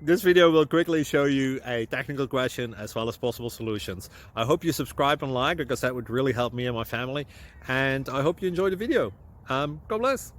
This video will quickly show you a technical question as well as possible solutions. I hope you subscribe and like, because that would really help me and my family. And I hope you enjoy the video. God bless.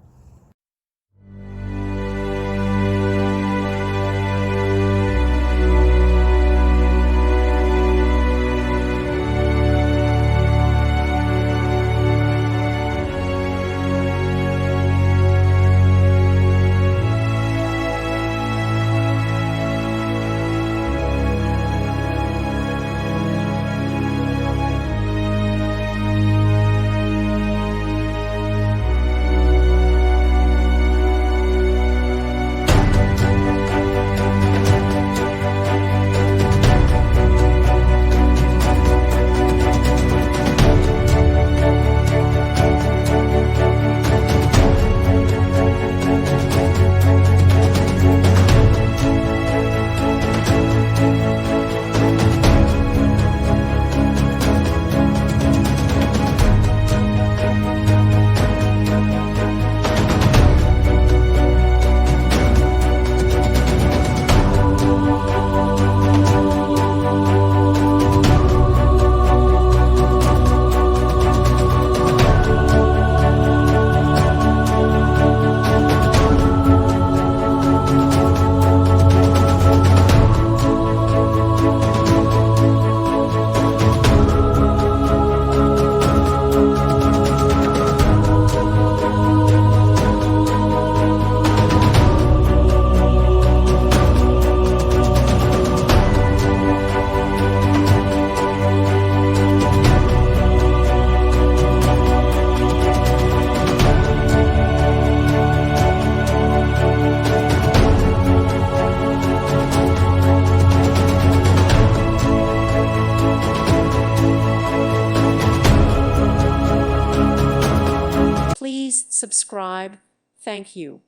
Please subscribe. Thank you.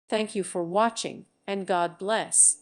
Thank you for watching, and God bless.